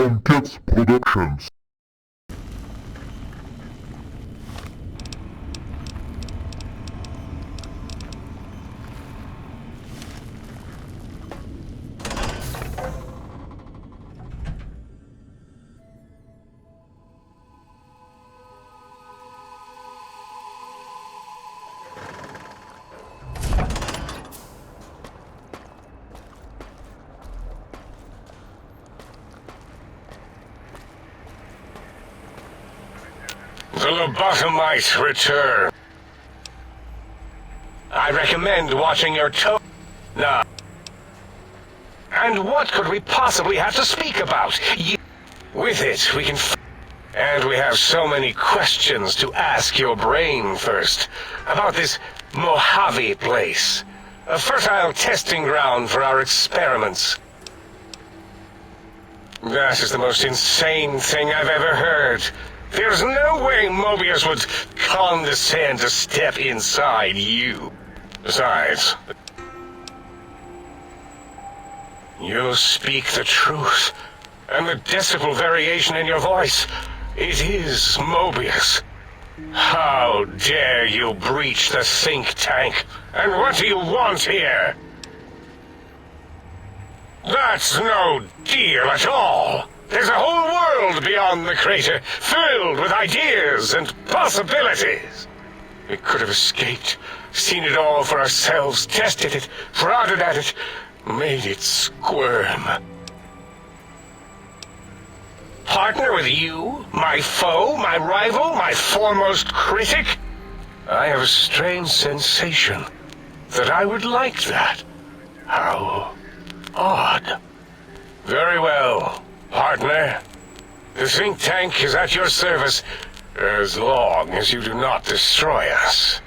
Longest Productions. The lobotomite return. I recommend watching your tone now. And what could we possibly have to speak about? With it, we can and we have so many questions to ask your brain first. About this Mojave place. A fertile testing ground for our experiments. That is the most insane thing I've ever heard. There's no way Mobius would condescend to step inside you. Besides, you speak the truth, and the decibel variation in your voice, it is Mobius. How dare you breach the think tank, and what do you want here? That's no deal at all. There's a whole world beyond the crater, filled with ideas and possibilities. We could have escaped, seen it all for ourselves, tested it, prodded at it, made it squirm. Partner with you, my foe, my rival, my foremost critic? I have a strange sensation that I would like that. How odd. Very well. Partner, the think tank is at your service as long as you do not destroy us.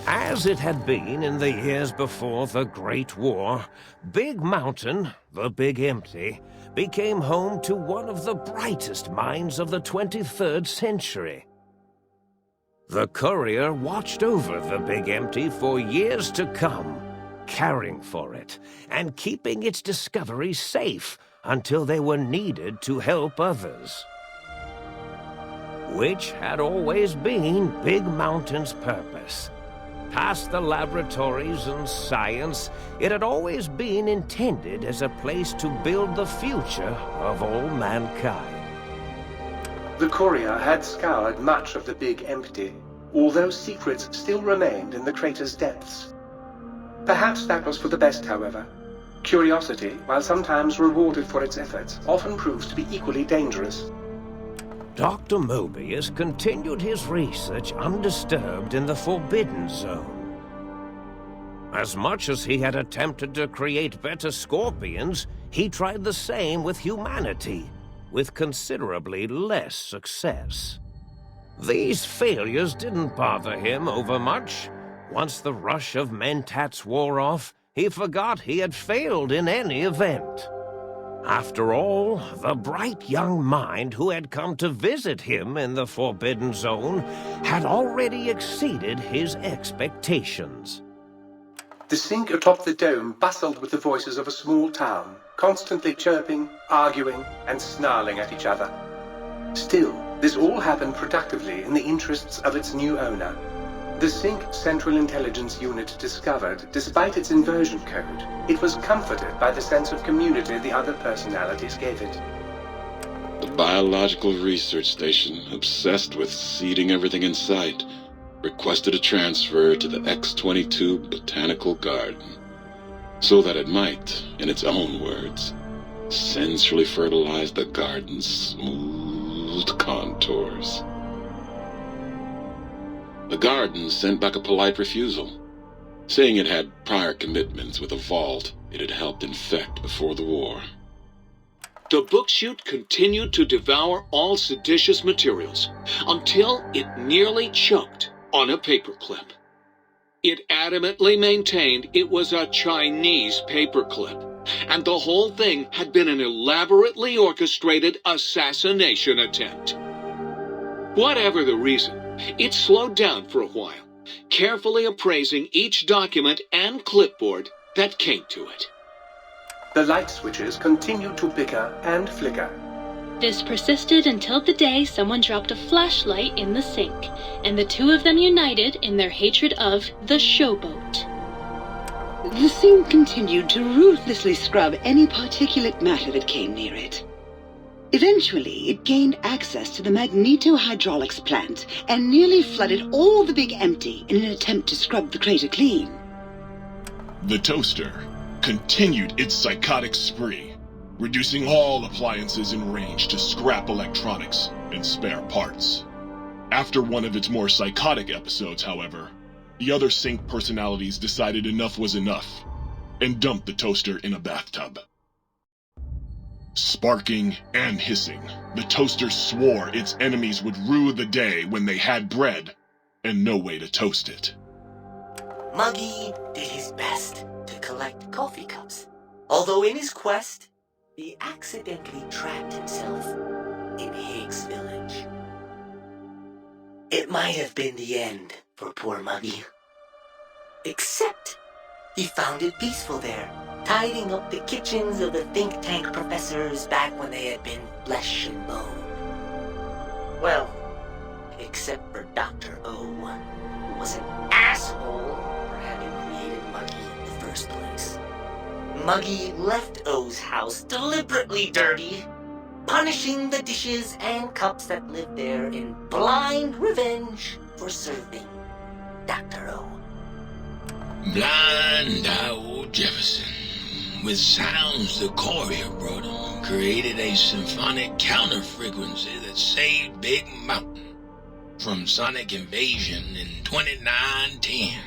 As it had been in the years before the Great War, Big Mountain, the Big Empty, became home to one of the brightest minds of the 23rd century. The Courier watched over the Big Empty for years to come, caring for it and keeping its discoveries safe until they were needed to help others. Which had always been Big Mountain's purpose. Past the laboratories and science, it had always been intended as a place to build the future of all mankind. The Courier had scoured much of the Big Empty, although secrets still remained in the crater's depths. Perhaps that was for the best, however. Curiosity, while sometimes rewarded for its efforts, often proves to be equally dangerous. Dr. Mobius continued his research undisturbed in the Forbidden Zone. As much as he had attempted to create better scorpions, he tried the same with humanity, with considerably less success. These failures didn't bother him overmuch. Once the rush of mentats wore off, he forgot he had failed in any event. After all, the bright young mind who had come to visit him in the Forbidden Zone had already exceeded his expectations. The sink atop the dome bustled with the voices of a small town, constantly chirping, arguing, and snarling at each other. Still, this all happened productively in the interests of its new owner. The Sync Central Intelligence Unit discovered, despite its inversion code, it was comforted by the sense of community the other personalities gave it. The Biological Research Station, obsessed with seeding everything in sight, requested a transfer to the X-22 Botanical Garden, so that it might, in its own words, sensually fertilize the garden's smooth contours. The garden sent back a polite refusal, saying it had prior commitments with a vault it had helped infect before the war. The book-chute continued to devour all seditious materials until it nearly choked on a paperclip. It adamantly maintained it was a Chinese paperclip, and the whole thing had been an elaborately orchestrated assassination attempt. Whatever the reason, it slowed down for a while, carefully appraising each document and clipboard that came to it. The light switches continued to bicker and flicker. This persisted until the day someone dropped a flashlight in the sink, and the two of them united in their hatred of the showboat. The sink continued to ruthlessly scrub any particulate matter that came near it. Eventually, it gained access to the magneto-hydraulics plant and nearly flooded all the big empty in an attempt to scrub the crater clean. The toaster continued its psychotic spree, reducing all appliances in range to scrap electronics and spare parts. After one of its more psychotic episodes, however, the other sink personalities decided enough was enough and dumped the toaster in a bathtub. Sparking and hissing, the toaster swore its enemies would rue the day when they had bread and no way to toast it. Muggy did his best to collect coffee cups, although in his quest, he accidentally trapped himself in Higgs Village. It might have been the end for poor Muggy. Except, he found it peaceful there, tidying up the kitchens of the think tank professors back when they had been flesh and bone. Well, except for Dr. O, who was an asshole for having created Muggy in the first place. Muggy left O's house deliberately dirty, punishing the dishes and cups that lived there in blind revenge for serving Dr. O. Blind old Jefferson, with sounds the Courier brought him, created a symphonic counter-frequency that saved Big Mountain from sonic invasion in 2910.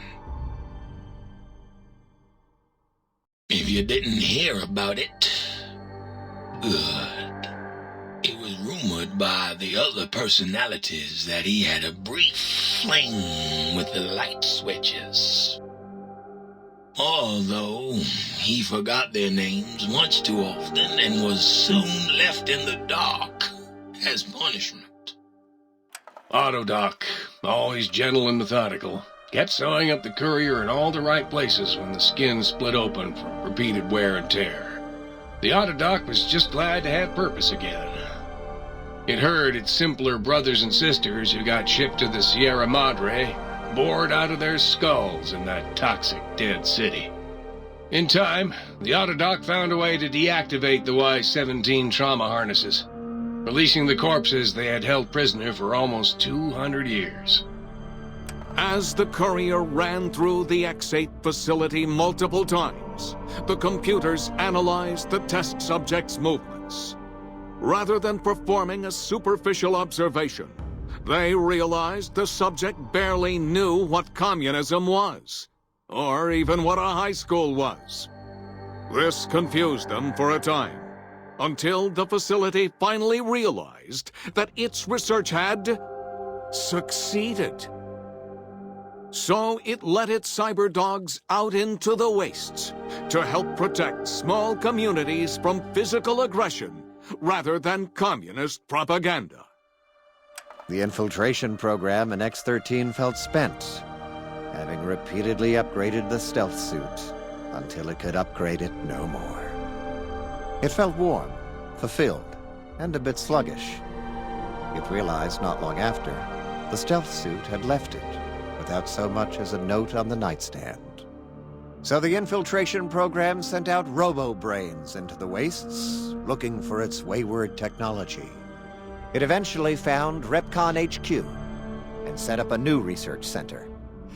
If you didn't hear about it, good. It was rumored by the other personalities that he had a brief fling with the light switches. Although he forgot their names much too often and was soon left in the dark as punishment. Autodoc, always gentle and methodical, kept sewing up the Courier in all the right places when the skin split open from repeated wear and tear. The Autodoc was just glad to have purpose again. It heard its simpler brothers and sisters who got shipped to the Sierra Madre bored out of their skulls in that toxic dead city. In time, the Autodoc found a way to deactivate the Y-17 trauma harnesses, releasing the corpses they had held prisoner for almost 200 years. As the Courier ran through the X-8 facility multiple times, the computers analyzed the test subject's movements. Rather than performing a superficial observation, they realized the subject barely knew what communism was, or even what a high school was. This confused them for a time, until the facility finally realized that its research had succeeded. So it let its cyberdogs out into the wastes to help protect small communities from physical aggression rather than communist propaganda. The infiltration program in X-13 felt spent, having repeatedly upgraded the stealth suit until it could upgrade it no more. It felt warm, fulfilled, and a bit sluggish. It realized not long after, the stealth suit had left it without so much as a note on the nightstand. So the infiltration program sent out robo-brains into the wastes, looking for its wayward technology. It eventually found Repcon HQ and set up a new research center,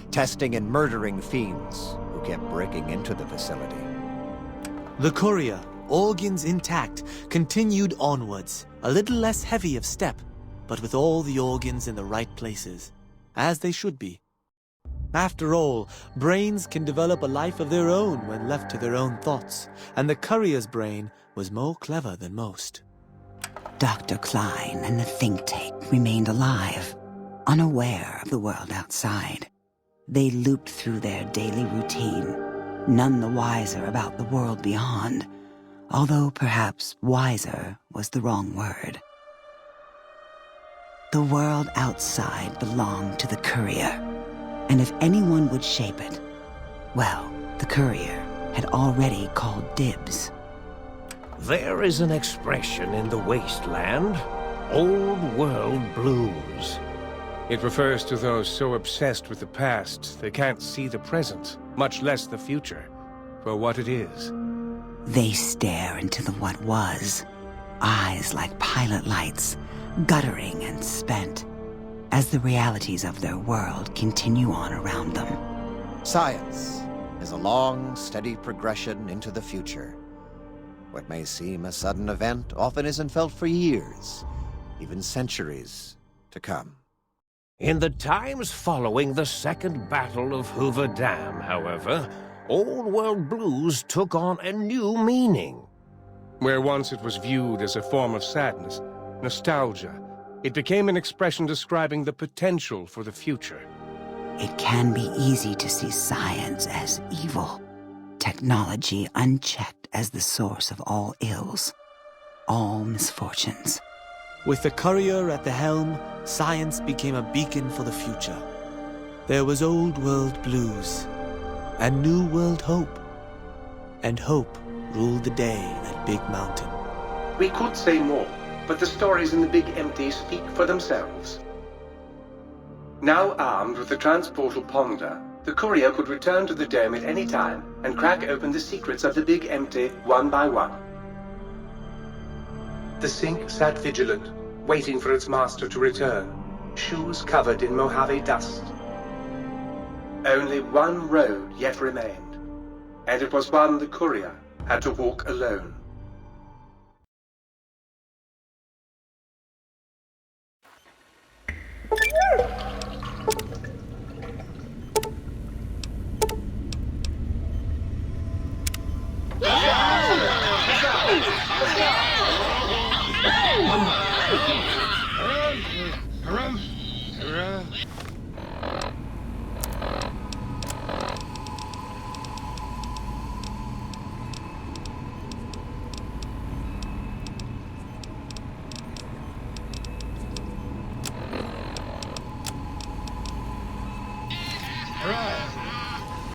testing and murdering fiends who kept breaking into the facility. The Courier, organs intact, continued onwards, a little less heavy of step, but with all the organs in the right places, as they should be. After all, brains can develop a life of their own when left to their own thoughts, and the Courier's brain was more clever than most. Dr. Klein and the think tank remained alive, unaware of the world outside. They looped through their daily routine, none the wiser about the world beyond, although perhaps wiser was the wrong word. The world outside belonged to the Courier, and if anyone would shape it, well, the Courier had already called dibs. There is an expression in the wasteland, old world blues. It refers to those so obsessed with the past they can't see the present, much less the future, for what it is. They stare into the what was, eyes like pilot lights, guttering and spent, as the realities of their world continue on around them. Science is a long, steady progression into the future. What may seem a sudden event often isn't felt for years, even centuries to come. In the times following the Second Battle of Hoover Dam, however, Old World Blues took on a new meaning. Where once it was viewed as a form of sadness, nostalgia, it became an expression describing the potential for the future. It can be easy to see science as evil, technology unchecked as the source of all ills, all misfortunes. With the Courier at the helm, science became a beacon for the future. There was old world blues, and new world hope. And hope ruled the day at Big Mountain. We could say more, but the stories in the Big Empty speak for themselves. Now armed with the transportal Ponder, the Courier could return to the dome at any time and crack open the secrets of the Big Empty one by one. The sink sat vigilant, waiting for its master to return, shoes covered in Mojave dust. Only one road yet remained, and it was one the Courier had to walk alone.